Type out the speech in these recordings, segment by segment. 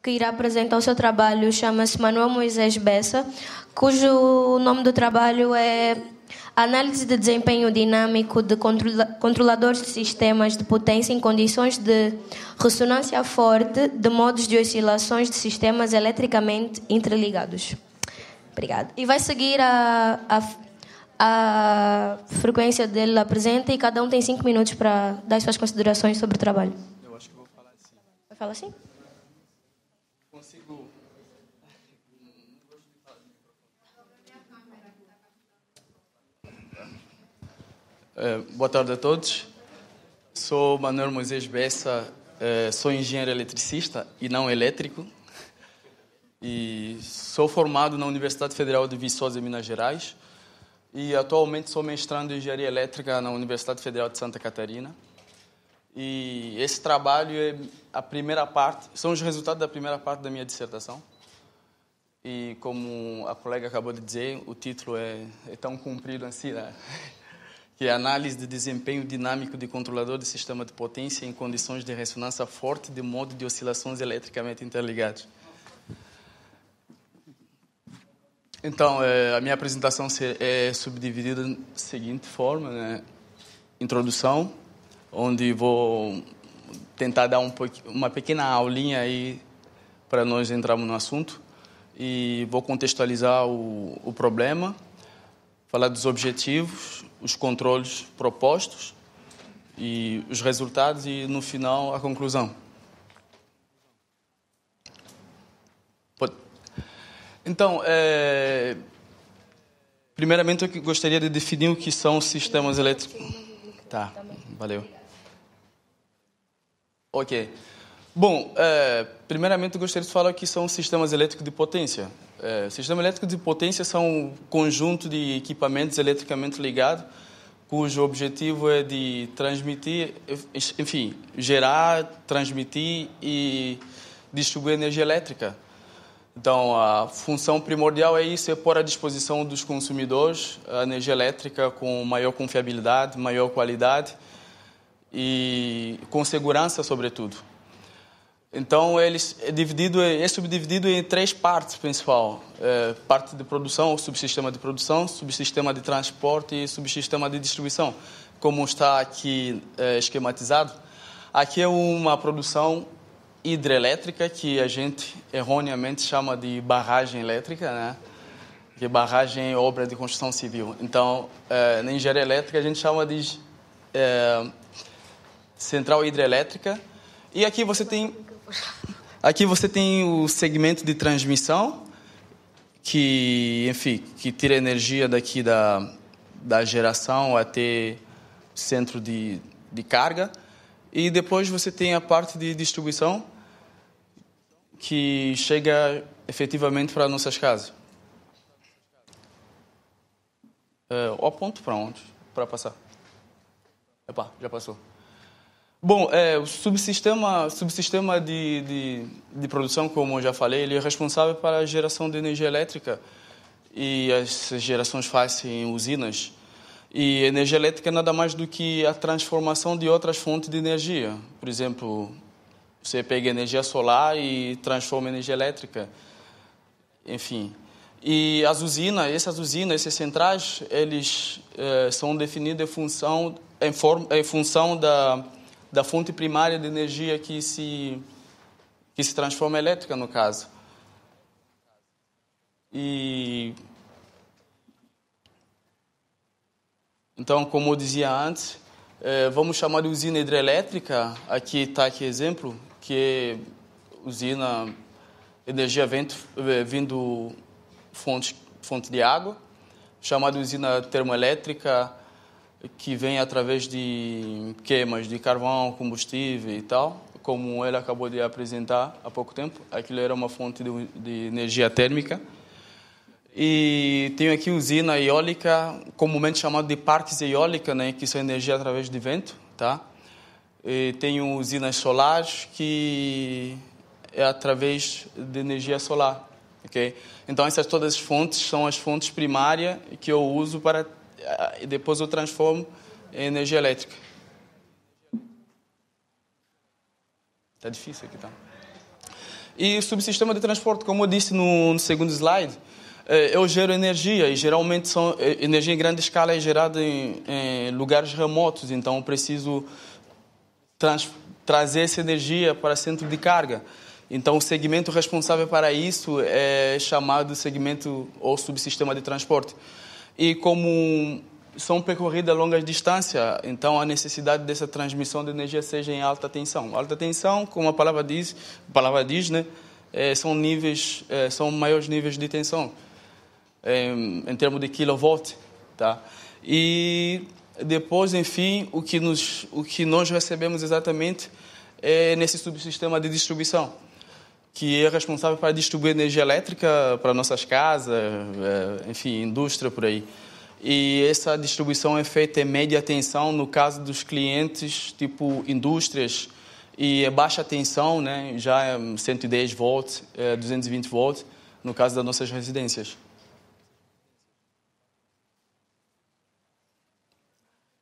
que irá apresentar o seu trabalho chama-se Manuel Moisés Bessa, cujo nome do trabalho é Análise de desempenho dinâmico de controladores de sistemas de potência em condições de ressonância forte de modos de oscilações de sistemas eletricamente interligados. Obrigada. E vai seguir a frequência dele apresenta e cada um tem 5 minutos para dar suas considerações sobre o trabalho. Eu acho que vou falar assim. Vai falar assim? Consigo... boa tarde a todos. Sou Manuel Moisés Bessa, sou engenheiro eletricista e não elétrico. E sou formado na Universidade Federal de Viçosa, Minas Gerais. E atualmente sou mestrando em engenharia elétrica na Universidade Federal de Santa Catarina. E esse trabalho é a primeira parte, são os resultados da primeira parte da minha dissertação. E como a colega acabou de dizer, o título é tão comprido assim, né? Que é Análise de desempenho dinâmico de controlador de sistema de potência em condições de ressonância forte de modo de oscilações eletricamente interligados. Então, a minha apresentação é subdividida da seguinte forma, né? Introdução, onde vou tentar dar uma pequena aulinha aí para nós entrarmos no assunto e vou contextualizar o problema, falar dos objetivos, os controles propostos e os resultados e, no final, a conclusão. Então, primeiramente, eu gostaria de definir o que são sistemas elétricos. Tá, valeu. Ok. Bom, primeiramente, eu gostaria de falar o que são sistemas elétricos de potência. Sistema elétrico de potência são um conjunto de equipamentos eletricamente ligados, cujo objetivo é de transmitir, enfim, gerar, transmitir e distribuir energia elétrica. Então, a função primordial é isso, é pôr à disposição dos consumidores a energia elétrica com maior confiabilidade, maior qualidade e com segurança, sobretudo. Então, é subdividido em 3 partes principais. Parte de produção, subsistema de produção, subsistema de transporte e subsistema de distribuição. Como está aqui esquematizado, aqui é uma produção hidrelétrica, que a gente erroneamente chama de barragem elétrica, né? Que barragem é obra de construção civil. Então, na engenharia elétrica, a gente chama de central hidrelétrica. E aqui você tem o segmento de transmissão, que, enfim, que tira energia daqui da geração até centro de carga. E depois você tem a parte de distribuição, que chega efetivamente para nossas casas. O ponto para onde? Para passar. Epa, já passou. Bom, o subsistema de produção, como eu já falei, ele é responsável para a geração de energia elétrica e as gerações fazem em usinas. E energia elétrica é nada mais do que a transformação de outras fontes de energia. Por exemplo, você pega energia solar e transforma em energia elétrica. Enfim. E essas centrais, eles são definidos em função da fonte primária de energia que se transforma em elétrica, no caso. Então, como eu dizia antes, vamos chamar de usina hidrelétrica, aqui está aqui exemplo, que é usina energia vindo fonte de água, chamada de usina termoelétrica, que vem através de queimas de carvão, combustível e tal, como ele acabou de apresentar há pouco tempo. Aquilo era uma fonte de energia térmica. E tenho aqui usina eólica, comumente chamada de parques eólicas, né, que são energia através de vento, tá? E tenho usinas solares, que é através de energia solar, ok? Então, essas todas as fontes são as fontes primárias que eu uso para... E depois eu transformo em energia elétrica. Está difícil aqui, tá? E o subsistema de transporte, como eu disse no segundo slide, eu gero energia e geralmente energia em grande escala é gerada em lugares remotos, então eu preciso trazer essa energia para centro de carga. Então o segmento responsável para isso é chamado segmento ou subsistema de transporte. E como são percorridas a longas distâncias, então a necessidade dessa transmissão de energia seja em alta tensão. Alta tensão, como a palavra diz, né, são maiores níveis de tensão, em termos de kilovolt, tá? E depois, enfim, o que nós recebemos exatamente é nesse subsistema de distribuição, que é responsável para distribuir energia elétrica para nossas casas, enfim, indústria por aí. E essa distribuição é feita em média tensão no caso dos clientes, tipo indústrias, e é baixa tensão, né, já é 110 volts, 220 volts, no caso das nossas residências.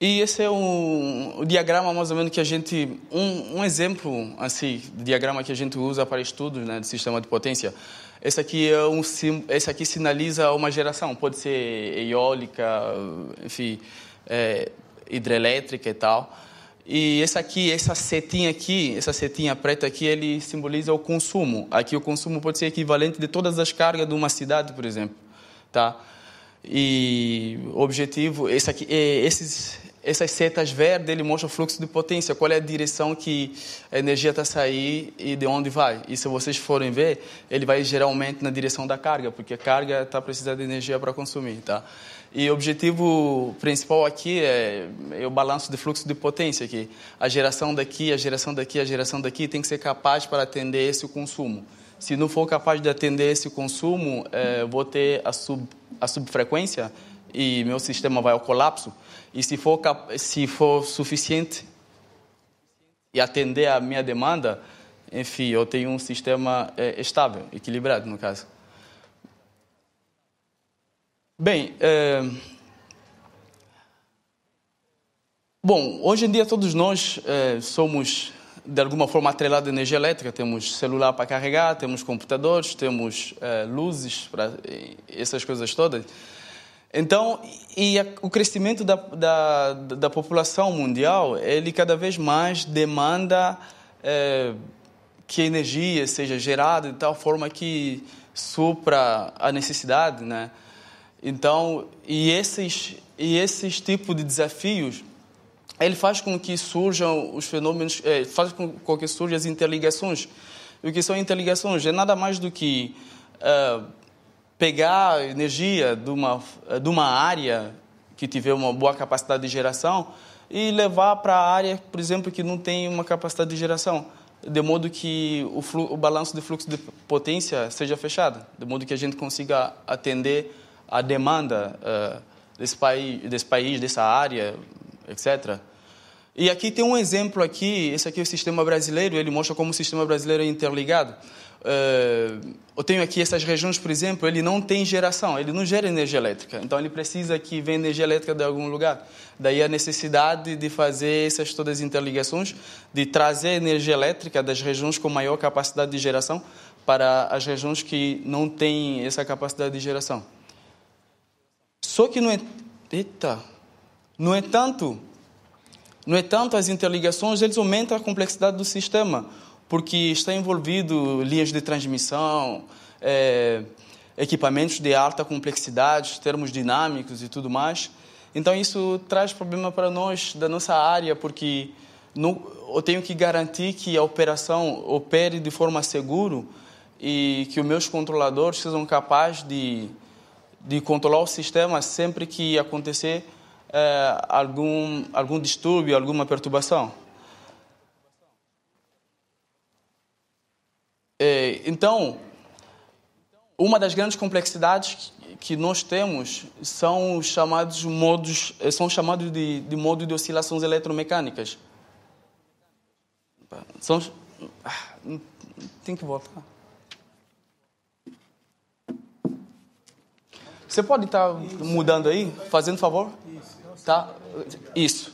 E esse é o diagrama mais ou menos que a gente... Um exemplo assim, de diagrama que a gente usa para estudos, né, de sistema de potência. Esse aqui sinaliza uma geração. Pode ser eólica, enfim, hidrelétrica e tal. E essa setinha preta aqui, ele simboliza o consumo. Aqui o consumo pode ser equivalente de todas as cargas de uma cidade, por exemplo. Tá? E o objetivo... Essas setas verdes, ele mostra o fluxo de potência, qual é a direção que a energia está a sair e de onde vai. E se vocês forem ver, ele vai geralmente na direção da carga, porque a carga está precisando de energia para consumir. Tá? E o objetivo principal aqui é o balanço de fluxo de potência, que a geração daqui tem que ser capaz para atender esse consumo. Se não for capaz de atender esse consumo, vou ter a subfrequência e meu sistema vai ao colapso. E se for suficiente e atender a minha demanda, enfim, eu tenho um sistema estável, equilibrado, no caso. Bem, bom, hoje em dia todos nós somos, de alguma forma, atrelados à energia elétrica. Temos celular para carregar, temos computadores, temos luzes, essas coisas todas. Então, o crescimento da população mundial, ele cada vez mais demanda que a energia seja gerada de tal forma que supra a necessidade, né? Então, esses tipos de desafios, ele faz com que surjam os fenômenos, faz com que surjam as interligações. E o que são interligações? É nada mais do que pegar energia de uma área que tiver uma boa capacidade de geração e levar para a área, por exemplo, que não tem uma capacidade de geração, de modo que o balanço de fluxo de potência seja fechado, de modo que a gente consiga atender a demanda desse país, dessa área, etc. E aqui tem um exemplo aqui, esse aqui é o sistema brasileiro, ele mostra como o sistema brasileiro é interligado. Eu tenho aqui essas regiões, por exemplo, ele não tem geração, ele não gera energia elétrica, então ele precisa que venha energia elétrica de algum lugar. Daí a necessidade de fazer todas as interligações, de trazer energia elétrica das regiões com maior capacidade de geração para as regiões que não têm essa capacidade de geração. Só que no entanto, as interligações eles aumentam a complexidade do sistema, porque está envolvido linhas de transmissão, equipamentos de alta complexidade, termos dinâmicos e tudo mais. Então, isso traz problema para nós, da nossa área, porque eu tenho que garantir que a operação opere de forma segura e que os meus controladores sejam capazes de controlar o sistema sempre que acontecer algum distúrbio, alguma perturbação. Então, uma das grandes complexidades que nós temos são chamados de modos de oscilações eletromecânicas. Tem que voltar. Você pode estar mudando aí, fazendo favor? Tá? Isso.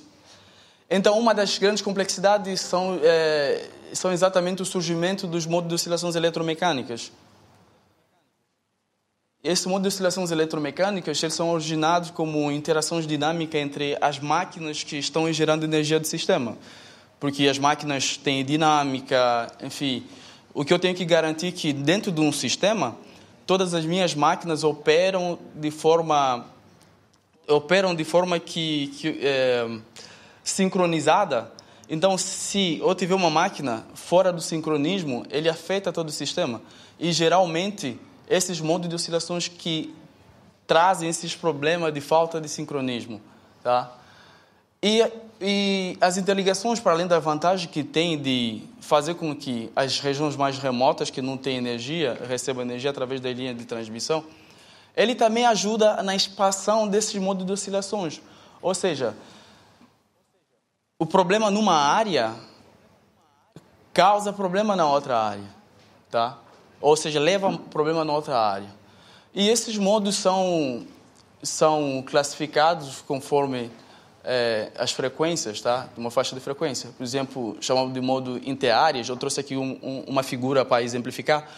Então, uma das grandes complexidades são exatamente o surgimento dos modos de oscilações eletromecânicas. Esses modos de oscilações eletromecânicas, eles são originados como interações dinâmicas entre as máquinas que estão gerando energia do sistema. Porque as máquinas têm dinâmica, enfim. O que eu tenho que garantir é que dentro de um sistema, todas as minhas máquinas operam de forma sincronizada. Então, se eu tiver uma máquina fora do sincronismo, ele afeta todo o sistema. E, geralmente, esses modos de oscilações que trazem esses problemas de falta de sincronismo. Tá? E as interligações, para além da vantagem que tem de fazer com que as regiões mais remotas, que não têm energia, recebam energia através da linha de transmissão, ele também ajuda na expansão desses modos de oscilações. Ou seja, o problema numa área causa problema na outra área. Tá? Ou seja, leva problema na outra área. E esses modos são classificados conforme as frequências, tá? Uma faixa de frequência. Por exemplo, chamamos de modo interáreas. Eu trouxe aqui uma figura para exemplificar.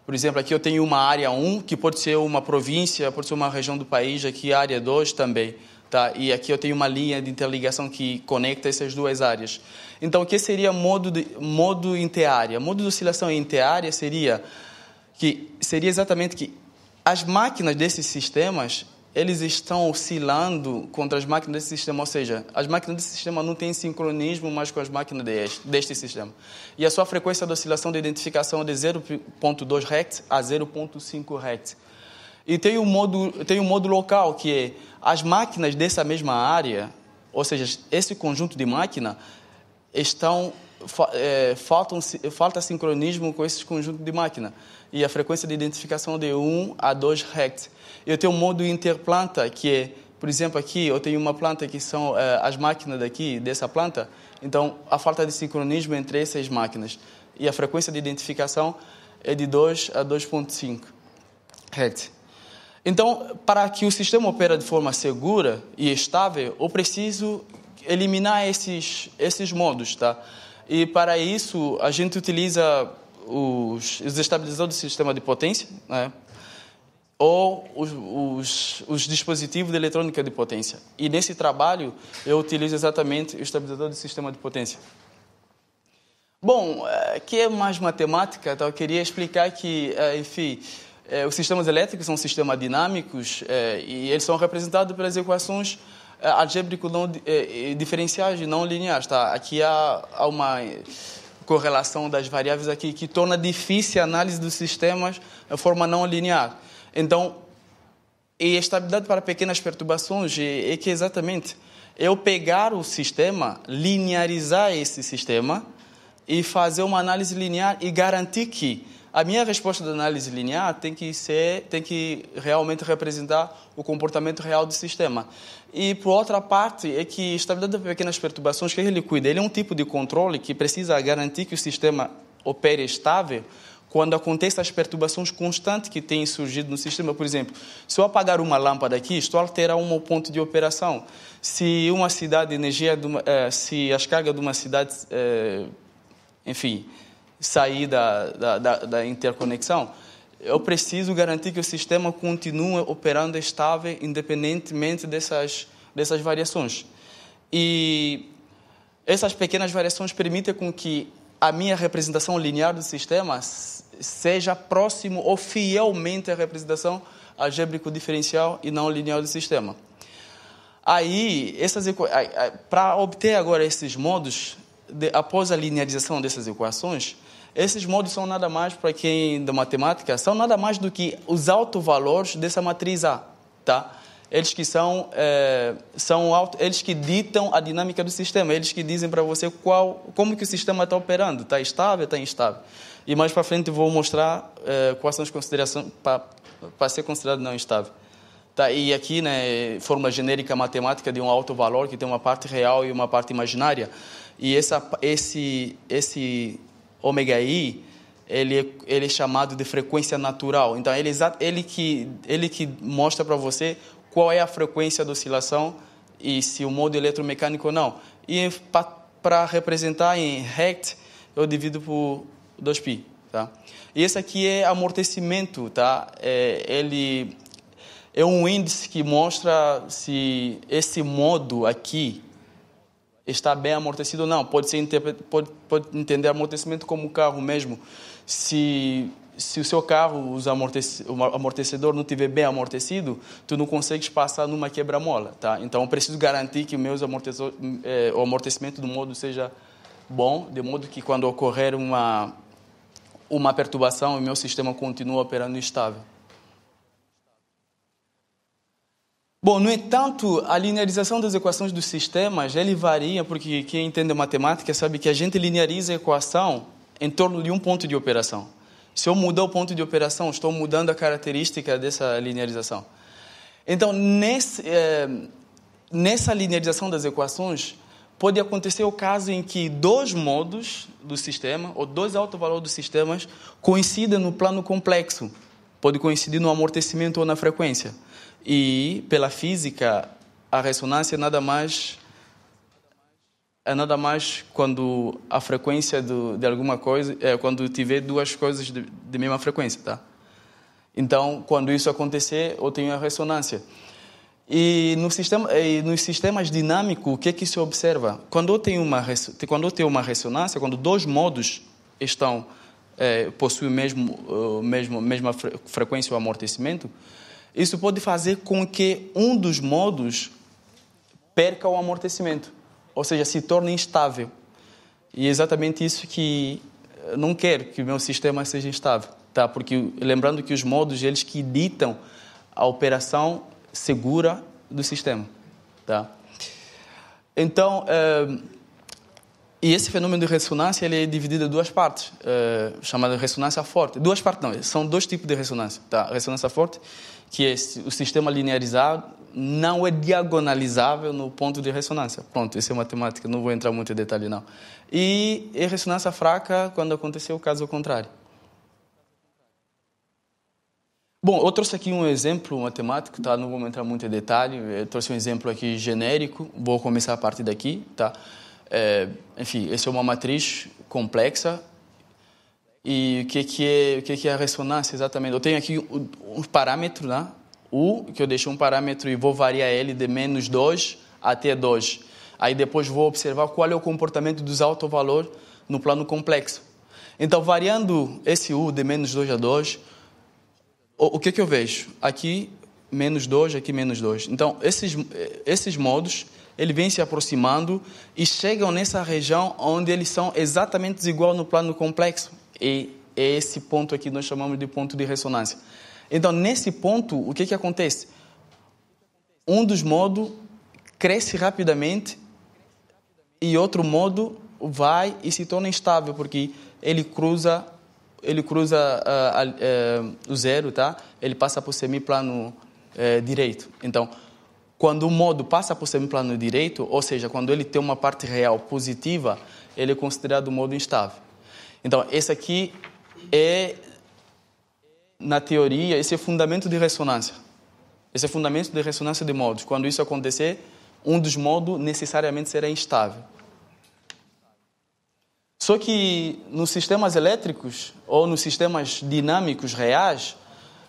Por exemplo, aqui eu tenho uma área 1, que pode ser uma província, pode ser uma região do país, aqui a área 2 também. Tá? E aqui eu tenho uma linha de interligação que conecta essas duas áreas. Então, o que seria modo interárea? Modo de oscilação interárea seria exatamente que as máquinas desses sistemas, eles estão oscilando contra as máquinas desse sistema, ou seja, as máquinas desse sistema não têm sincronismo mais com as máquinas deste sistema. E a sua frequência de oscilação de identificação é de 0.2 Hz a 0.5 Hz. E tem um modo local, que é as máquinas dessa mesma área, ou seja, esse conjunto de máquinas, falta sincronismo com esse conjunto de máquinas. E a frequência de identificação de 1 a 2 Hz. Eu tenho um modo interplanta, que é, por exemplo, aqui eu tenho uma planta que são as máquinas daqui, dessa planta, então a falta de sincronismo entre essas máquinas. E a frequência de identificação é de 2 a 2.5 Hz. Então, para que o sistema opere de forma segura e estável, eu preciso eliminar esses modos, tá? E para isso, a gente utiliza os estabilizadores do sistema de potência, né? Ou os dispositivos de eletrônica de potência. E nesse trabalho, eu utilizo exatamente o estabilizador do sistema de potência. Bom, aqui é mais matemática, então eu queria explicar que, enfim, os sistemas elétricos são sistemas dinâmicos e eles são representados pelas equações algébricas diferenciais e não lineares. Tá? Aqui há uma correlação das variáveis aqui que torna difícil a análise dos sistemas de forma não linear. Então, e a estabilidade para pequenas perturbações é que exatamente eu pegar o sistema, linearizar esse sistema e fazer uma análise linear e garantir que a minha resposta da análise linear tem que realmente representar o comportamento real do sistema. E, por outra parte, é que a estabilidade de pequenas perturbações, que ele cuida, ele é um tipo de controle que precisa garantir que o sistema opere estável quando acontecem as perturbações constantes que têm surgido no sistema. Por exemplo, se eu apagar uma lâmpada aqui, estou a alterar um ponto de operação. Se uma cidade, se as cargas de uma cidade, enfim, sair da interconexão, eu preciso garantir que o sistema continue operando estável, independentemente dessas variações. E essas pequenas variações permitem com que a minha representação linear do sistema seja próximo ou fielmente à representação algébrico-diferencial e não linear do sistema. Aí, para obter agora esses modos, após a linearização dessas equações, esses modos são nada mais, para quem da matemática, são nada mais do que os autovalores dessa matriz A, tá? Eles que eles que ditam a dinâmica do sistema, eles que dizem para você como que o sistema está operando, está estável, está instável. E mais para frente eu vou mostrar quais são as considerações para ser considerado não estável. Tá? E aqui, né, forma genérica matemática de um autovalor que tem uma parte real e uma parte imaginária. E esse ômega i, ele é chamado de frequência natural. Então, ele que mostra para você qual é a frequência da oscilação e se o modo eletromecânico ou não. E para representar em Hz, eu divido por 2π, tá? E esse aqui é amortecimento, tá? Ele é um índice que mostra se esse modo aqui está bem amortecido ou não. Pode entender amortecimento como o carro mesmo. Se o seu carro, o amortecedor não estiver bem amortecido, tu não consegues passar numa quebra-mola, tá? Então, eu preciso garantir que o amortecimento do modo seja bom, de modo que quando ocorrer uma perturbação, o meu sistema continua operando estável. Bom, no entanto, a linearização das equações dos sistemas, ele varia, porque quem entende matemática sabe que a gente lineariza a equação em torno de um ponto de operação. Se eu mudar o ponto de operação, estou mudando a característica dessa linearização. Então, nessa linearização das equações, pode acontecer o caso em que dois modos do sistema, ou dois autovalores dos sistemas, coincidem no plano complexo. Pode coincidir no amortecimento ou na frequência. E, pela física, a ressonância é nada mais quando a frequência de alguma coisa, quando tiver duas coisas de mesma frequência, tá? Então, quando isso acontecer, eu tenho a ressonância. E nos sistemas dinâmicos, o que se observa? Quando eu tenho uma ressonância, quando dois modos possuem mesma frequência ou amortecimento, isso pode fazer com que um dos modos perca o amortecimento, ou seja, se torne instável. E é exatamente isso que eu não quero, que o meu sistema seja instável, tá? Porque lembrando que os modos, eles que ditam a operação segura do sistema, tá? Então, e esse fenômeno de ressonância, ele é dividido em duas partes, chamada ressonância forte. Duas partes não, são dois tipos de ressonância, tá? A ressonância forte, que é o sistema linearizado, não é diagonalizável no ponto de ressonância. Pronto, isso é matemática, não vou entrar muito em detalhe, não. E a ressonância fraca, quando aconteceu o caso contrário. Bom, eu trouxe aqui um exemplo matemático, tá? Não vou entrar muito em detalhe, eu trouxe um exemplo aqui genérico, vou começar a partir daqui, tá? Enfim, essa é uma matriz complexa. E o que é a ressonância exatamente? Eu tenho aqui um parâmetro, né? U, que eu deixo um parâmetro e vou variar ele de -2 até 2. Aí depois vou observar qual é o comportamento dos autovalores no plano complexo. Então, variando esse U de -2 a 2, o que eu vejo? Aqui, -2, aqui -2. Então, esses modos, eles vêm se aproximando e chegam nessa região onde eles são exatamente iguais no plano complexo. E é esse ponto aqui que nós chamamos de ponto de ressonância. Então, nesse ponto, o que acontece? Um dos modos cresce rapidamente e outro modo vai e se torna instável, porque ele cruza o zero, tá? Ele passa por semiplano direito. Então, quando o modo passa por semiplano direito, ou seja, quando ele tem uma parte real positiva, ele é considerado um modo instável. Então, esse aqui é, na teoria, esse é fundamento de ressonância. Esse é fundamento de ressonância de modos. Quando isso acontecer, um dos modos necessariamente será instável. Só que nos sistemas elétricos ou nos sistemas dinâmicos reais,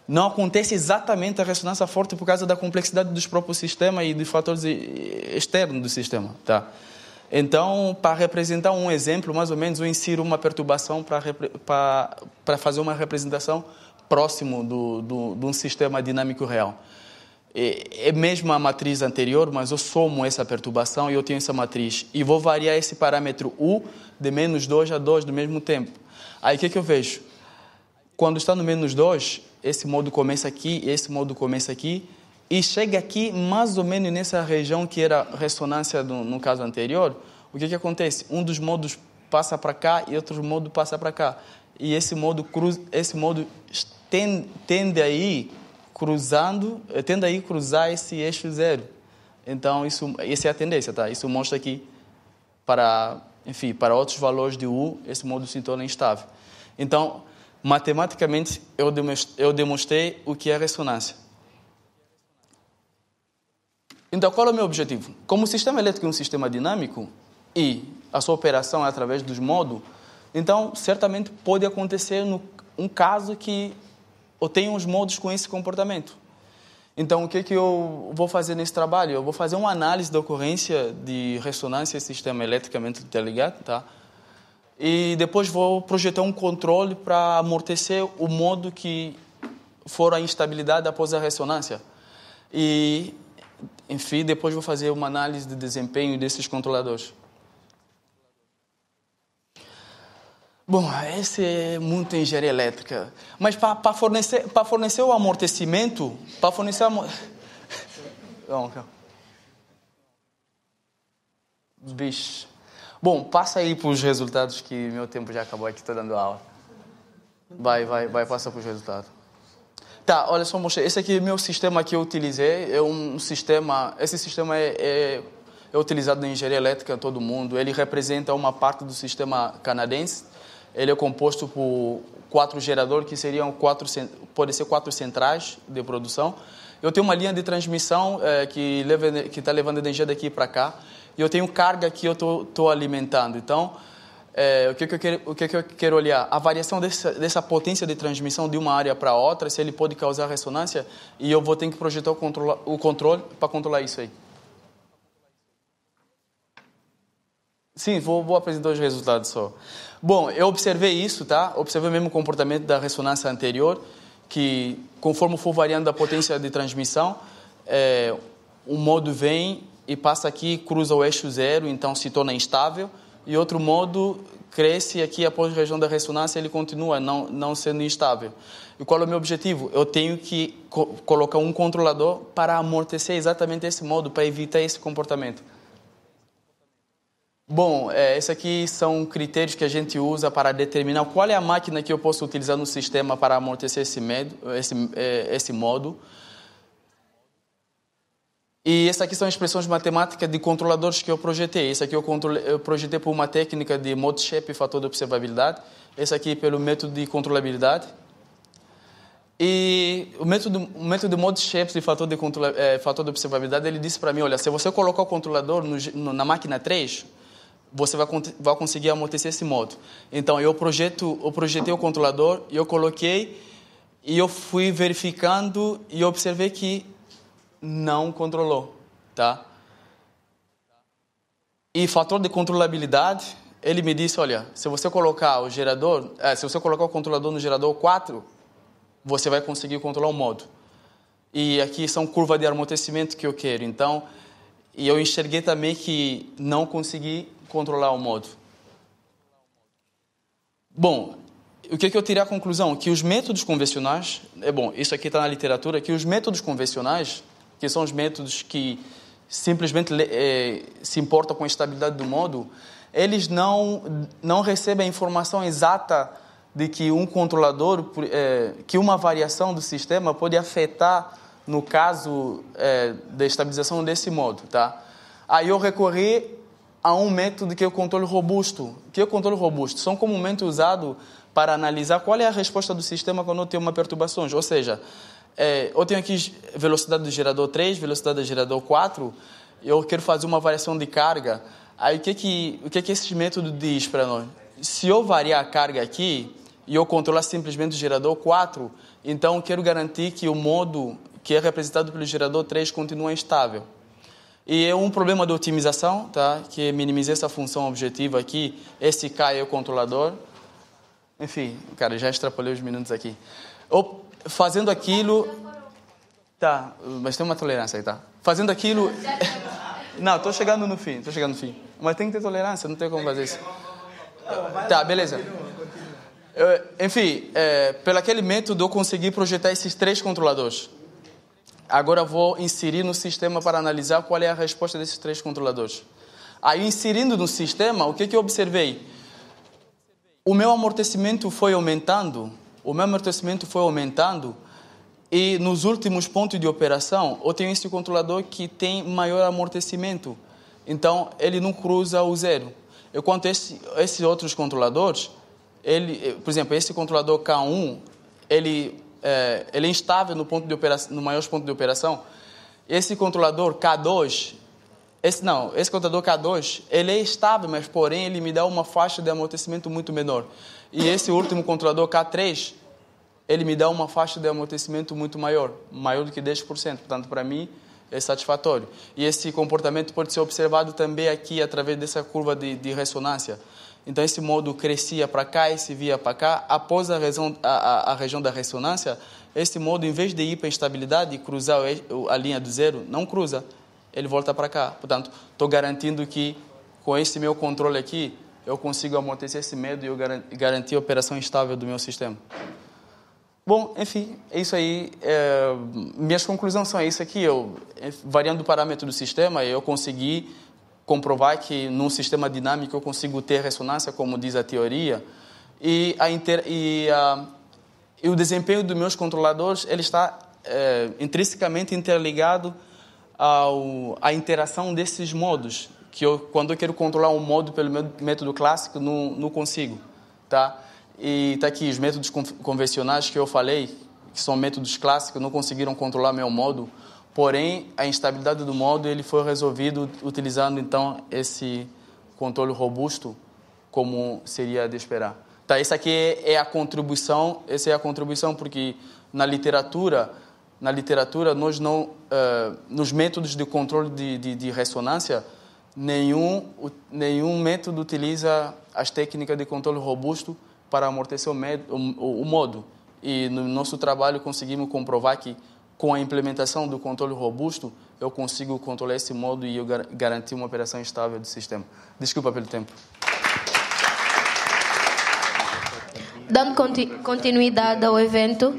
não acontece exatamente a ressonância forte por causa da complexidade dos próprios sistemas e dos fatores externos do sistema, tá? Então, para representar um exemplo, mais ou menos, eu insiro uma perturbação para fazer uma representação próximo de um sistema dinâmico real. É mesmo a matriz anterior, mas eu somo essa perturbação e eu tenho essa matriz. E vou variar esse parâmetro U de -2 a 2 do mesmo tempo. Aí, o que eu vejo? Quando está no -2, esse modo começa aqui, esse modo começa aqui, e chega aqui mais ou menos nessa região que era ressonância no caso anterior. O que acontece? Um dos modos passa para cá e outro modo passa para cá. E esse modo tende a ir cruzar esse eixo zero. Então, essa é a tendência, tá? Isso mostra que para outros valores de U, esse modo se torna instável. Então, matematicamente, eu demonstrei o que é ressonância. Então, qual é o meu objetivo? Como o sistema elétrico é um sistema dinâmico e a sua operação é através dos modos, Então, certamente pode acontecer um caso que eu tenho os modos com esse comportamento. Então, o que eu vou fazer nesse trabalho? Eu vou fazer uma análise da ocorrência de ressonância sistema eletricamente interligado, tá? E depois vou projetar um controle para amortecer o modo que for a instabilidade após a ressonância. E, enfim, depois vou fazer uma análise de desempenho desses controladores. Bom, esse é muito engenharia elétrica. Mas para fornecer o amortecimento, Bicho. Bom, passa aí para os resultados, que meu tempo já acabou aqui, estou dando aula. Vai, passa para os resultados. Tá, olha só, mostrei. Esse aqui é o meu sistema que eu utilizei. É um sistema. Esse sistema é utilizado na engenharia elétrica em todo o mundo. Ele representa uma parte do sistema canadense. Ele é composto por 4 geradores, que podem ser 4 centrais de produção. Eu tenho uma linha de transmissão que está levando energia daqui para cá. E eu tenho carga que eu estou alimentando. Então, o que eu quero olhar? A variação dessa potência de transmissão de uma área para outra, se ele pode causar ressonância, e eu vou ter que projetar o controle para controlar isso aí. Sim, vou apresentar os resultados só. Bom, eu observei isso, tá? Observei mesmo o comportamento da ressonância anterior, que conforme for variando a potência de transmissão, um modo vem e passa aqui, cruza o eixo zero, então se torna instável, e outro modo cresce aqui após a região da ressonância, ele continua não sendo instável. E qual é o meu objetivo? Eu tenho que colocar um controlador para amortecer exatamente esse modo, para evitar esse comportamento. Bom, esses aqui são critérios que a gente usa para determinar qual é a máquina que eu posso utilizar no sistema para amortecer esse modo. E essas aqui são expressões matemáticas de controladores que eu projetei. Esse aqui eu projetei por uma técnica de mode shape e fator de observabilidade. Esse aqui pelo método de controlabilidade. E o método de mode shape e fator de observabilidade, ele disse para mim, olha, se você colocar o controlador na máquina 3, você vai conseguir amortecer esse modo. Então, eu projetei o controlador, eu coloquei, e eu fui verificando e observei que não controlou, tá? E fator de controlabilidade, ele me disse, olha, se você colocar o controlador no gerador 4, você vai conseguir controlar o modo. E aqui são curvas de amortecimento que eu quero. Então, e eu enxerguei também que não consegui controlar o modo. Bom, o que eu tirei a conclusão? Que os métodos convencionais, isso aqui está na literatura, que os métodos convencionais, que são os métodos que simplesmente se importam com a estabilidade do modo, eles não recebem a informação exata de que um controlador, que uma variação do sistema pode afetar, no caso da estabilização desse modo, tá? Aí eu recorri a um método que é o controle robusto. O que é o controle robusto? São comumente usados para analisar qual é a resposta do sistema quando tem uma perturbação. Ou seja, eu tenho aqui velocidade do gerador 3, velocidade do gerador 4, eu quero fazer uma variação de carga. Aí o que esse método diz para nós? Se eu variar a carga aqui e eu controlar simplesmente o gerador 4, então eu quero garantir que o modo que é representado pelo gerador 3 continua estável. E é um problema de otimização, tá? Que minimizar essa função objetiva aqui, esse K é o controlador. Enfim, cara, já extrapolei os minutos aqui. Fazendo aquilo... Tá, mas tem uma tolerância aí, tá? Fazendo aquilo... Não, estou chegando no fim. Mas tem que ter tolerância, não tem como fazer isso. Tá, beleza. Enfim, pelo aquele método eu consegui projetar esses 3 controladores. Agora vou inserir no sistema para analisar qual é a resposta desses 3 controladores. Aí, inserindo no sistema, o que eu observei? O meu amortecimento foi aumentando, e nos últimos pontos de operação, eu tenho esse controlador que tem maior amortecimento. Então, ele não cruza o zero. Enquanto esses outros controladores, por exemplo, esse controlador K1, ele é instável no maior ponto de operação. Esse controlador K2, Esse contador K2, ele é estável, mas porém ele me dá uma faixa de amortecimento muito menor. E esse último controlador K3, ele me dá uma faixa de amortecimento muito maior do que 10%. Portanto, para mim, é satisfatório. E esse comportamento pode ser observado também aqui através dessa curva de ressonância. Então, esse modo crescia para cá e se via para cá. Após a região da ressonância, esse modo, em vez de ir para a instabilidade e cruzar a linha do zero, não cruza, ele volta para cá. Portanto, estou garantindo que, com esse meu controle aqui, eu consigo amortecer esse medo e eu garantir a operação estável do meu sistema. Bom, enfim, é isso aí. Minhas conclusões são isso aqui. Variando o parâmetro do sistema, eu consegui comprovar que num sistema dinâmico eu consigo ter ressonância, como diz a teoria, e o desempenho dos meus controladores ele está intrinsecamente interligado à interação desses modos, que quando eu quero controlar um modo pelo meu método clássico, não consigo, tá? E está aqui os métodos convencionais que eu falei, que são métodos clássicos, não conseguiram controlar meu modo, porém a instabilidade do modo ele foi resolvido utilizando então esse controle robusto, como seria de esperar. Tá, essa aqui é a contribuição, porque na literatura nós não, nos métodos de controle de ressonância, nenhum método utiliza as técnicas de controle robusto para amortecer o modo. E no nosso trabalho conseguimos comprovar que com a implementação do controle robusto eu consigo controlar esse modo e eu garantir uma operação estável do sistema. Desculpa pelo tempo. Dando continuidade ao evento,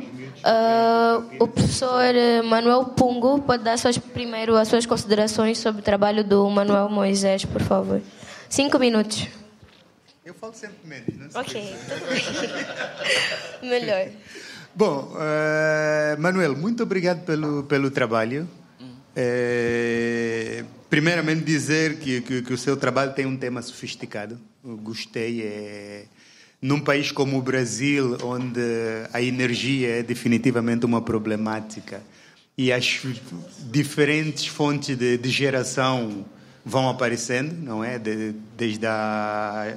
o professor Manuel Pungo pode dar primeiro as suas considerações sobre o trabalho do Manuel Moisés, por favor. 5 minutos. Eu falo sempre menos, não sei. Ok, tudo bem. Melhor. Bom, Manuel, muito obrigado pelo trabalho. Primeiramente dizer que o seu trabalho tem um tema sofisticado. Eu gostei. Num país como o Brasil, onde a energia é definitivamente uma problemática e as diferentes fontes de geração vão aparecendo, não é? Desde a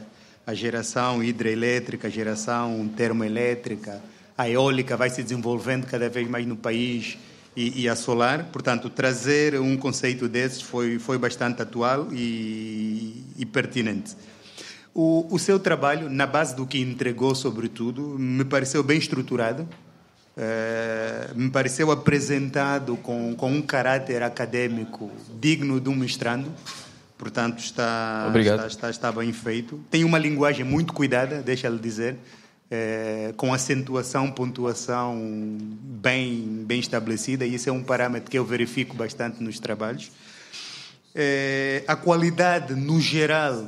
geração hidrelétrica, a geração termoelétrica, a eólica vai se desenvolvendo cada vez mais no país e a solar. Portanto, trazer um conceito desses foi bastante atual e pertinente. O seu trabalho, na base do que entregou, sobretudo, me pareceu bem estruturado, me pareceu apresentado com um caráter acadêmico digno de um mestrando. Portanto, está bem feito. Tem uma linguagem muito cuidada, deixa-lhe dizer, com acentuação, pontuação bem estabelecida, e isso é um parâmetro que eu verifico bastante nos trabalhos. A qualidade, no geral,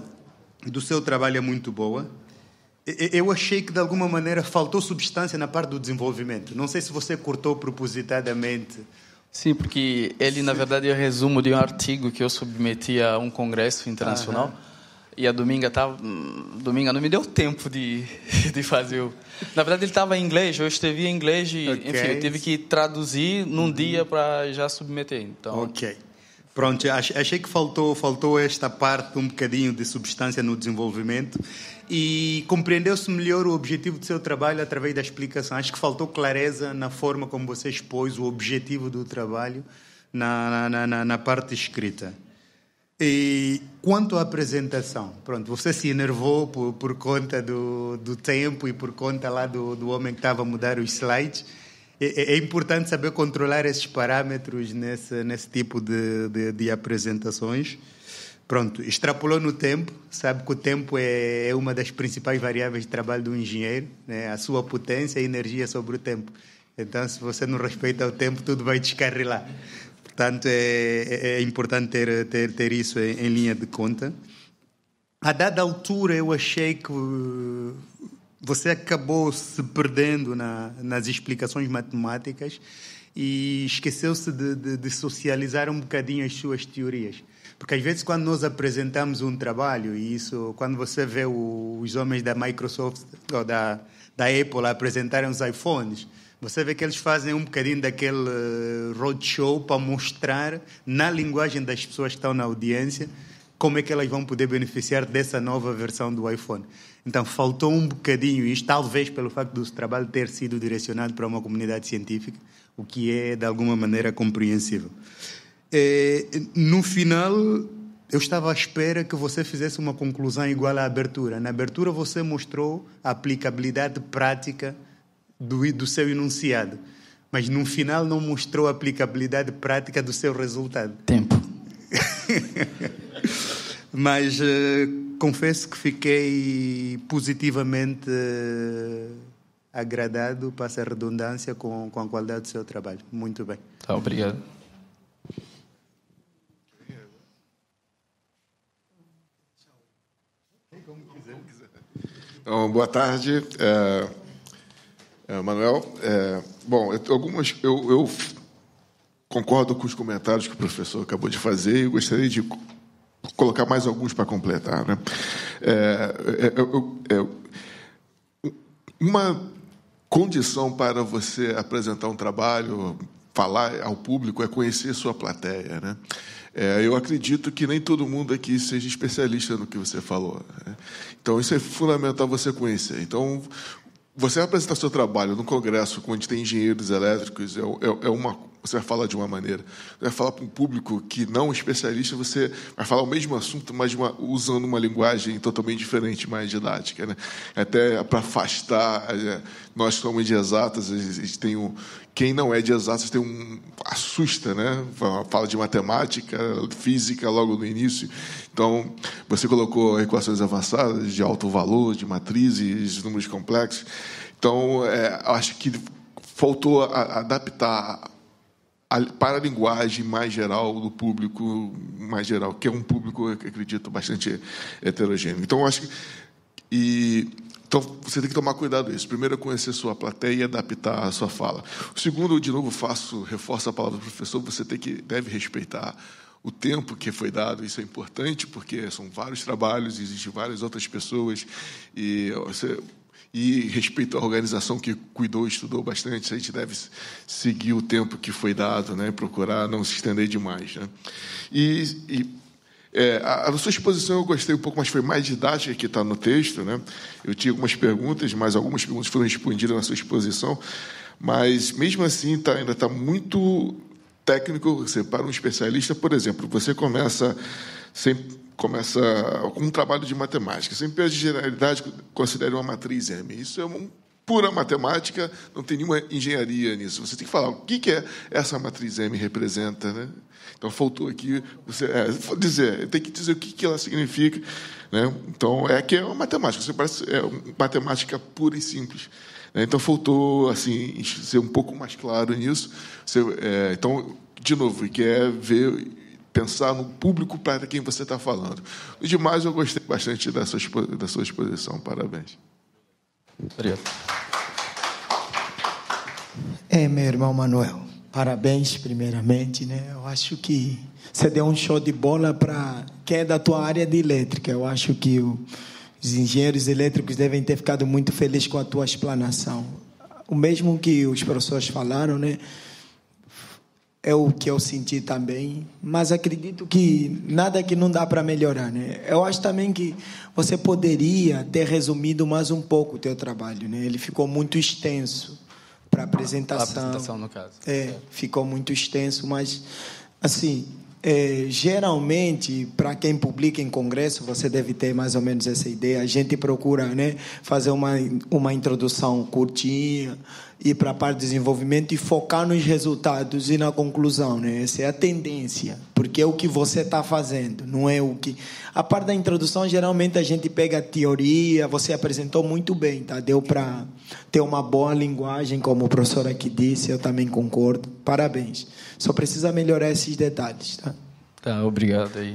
do seu trabalho é muito boa. Eu achei que, de alguma maneira, faltou substância na parte do desenvolvimento. Não sei se você cortou propositadamente. Sim, porque ele, na verdade, é resumo de um artigo que eu submeti a um congresso internacional. E a Dominga não me deu tempo de fazer. Na verdade, ele estava em inglês, eu escrevi em inglês e, enfim, eu tive que traduzir num dia para já submeter. Então... Ok. Pronto, achei que faltou esta parte, um bocadinho de substância no desenvolvimento, e compreendeu-se melhor o objetivo do seu trabalho através da explicação. Acho que faltou clareza na forma como você expôs o objetivo do trabalho na parte escrita. E quanto à apresentação, pronto, você se enervou por conta do tempo e por conta lá do homem que estava a mudar os slides. É importante saber controlar esses parâmetros nesse tipo de apresentações. Pronto, extrapolou no tempo, sabe que o tempo é uma das principais variáveis de trabalho do engenheiro, né? A sua potência e energia sobre o tempo. Então, se você não respeita o tempo, tudo vai descarrilar. Portanto, é importante ter isso em linha de conta. A dada altura, eu achei que você acabou se perdendo nas explicações matemáticas e esqueceu-se de socializar um bocadinho as suas teorias. Porque às vezes quando nós apresentamos um trabalho, e isso, quando você vê os homens da Microsoft ou da Apple apresentarem os iPhones, Você vê que eles fazem um bocadinho daquele roadshow para mostrar, na linguagem das pessoas que estão na audiência, como é que elas vão poder beneficiar dessa nova versão do iPhone. Então, faltou um bocadinho isto, talvez pelo facto do trabalho ter sido direcionado para uma comunidade científica, o que é, de alguma maneira, compreensível. No final, eu estava à espera que você fizesse uma conclusão igual à abertura. Na abertura, você mostrou a aplicabilidade prática do seu enunciado, mas no final não mostrou a aplicabilidade prática do seu resultado. Tempo. Mas confesso que fiquei positivamente agradado, passa a redundância, com a qualidade do seu trabalho. Muito bem. Tá, obrigado. Então, boa tarde, Manuel. Bom, eu concordo com os comentários que o professor acabou de fazer e gostaria de colocar mais alguns para completar, né? Uma condição para você apresentar um trabalho, falar ao público, é conhecer sua plateia, né? Eu acredito que nem todo mundo aqui seja especialista no que você falou, né? Então, isso é fundamental você conhecer. Então, você vai apresentar seu trabalho no congresso, onde tem engenheiros elétricos, você vai falar de uma maneira. Você vai falar para um público que não é especialista, você vai falar o mesmo assunto, mas usando uma linguagem totalmente diferente, mais didática, né? Até para afastar, nós que somos de exatas, quem não é de exatas assusta, né? Fala de matemática, física logo no início. Então, você colocou equações avançadas de alto valor, de matrizes, números complexos. Então, acho que faltou adaptar para a linguagem mais geral do público mais geral, que é um público, eu acredito, bastante heterogêneo. Então, acho que então, você tem que tomar cuidado com isso. Primeiro, é conhecer sua plateia e adaptar a sua fala. O segundo, de novo, reforço a palavra do professor, você deve respeitar o tempo que foi dado. Isso é importante, porque são vários trabalhos, existem várias outras pessoas, e respeito à organização que cuidou, estudou bastante, a gente deve seguir o tempo que foi dado, né? Procurar não se estender demais, né? A sua exposição eu gostei um pouco, mas foi mais didática, que está no texto, né? Eu tinha algumas perguntas, mas algumas perguntas foram respondidas na sua exposição, mas mesmo assim ainda está muito técnico. Você, para um especialista, por exemplo, você começa com um trabalho de matemática. Sempre a generalidade considera uma matriz M. Isso é pura matemática, não tem nenhuma engenharia nisso. Você tem que falar o que essa matriz M representa, né? Então, faltou aqui tem que dizer o que ela significa, né? Então, que é uma matemática. Você parece matemática pura e simples, né? Então, faltou assim ser um pouco mais claro nisso. Então, de novo, pensar no público para quem você está falando. O demais, eu gostei bastante da sua exposição. Parabéns. Obrigado. Meu irmão Manuel, parabéns primeiramente, né? Eu acho que você deu um show de bola para quem é da tua área de elétrica. Eu acho que os engenheiros elétricos devem ter ficado muito felizes com a tua explanação. O mesmo que os professores falaram, né? É o que eu senti também, mas acredito que nada que não dá para melhorar, né? Eu acho também que você poderia ter resumido mais um pouco o teu trabalho, né? Ele ficou muito extenso para a apresentação. A apresentação, no caso. Ficou muito extenso, mas, assim, geralmente, para quem publica em congresso, você deve ter mais ou menos essa ideia. A gente procura, né, fazer uma introdução curtinha, ir para a parte de desenvolvimento e focar nos resultados e na conclusão, né? Essa é a tendência, porque é o que você está fazendo, não é o que... A parte da introdução, geralmente, a gente pega a teoria, você apresentou muito bem, tá? Deu para ter uma boa linguagem, como o professor aqui disse, eu também concordo. Parabéns. Só precisa melhorar esses detalhes, tá? Tá, obrigado aí.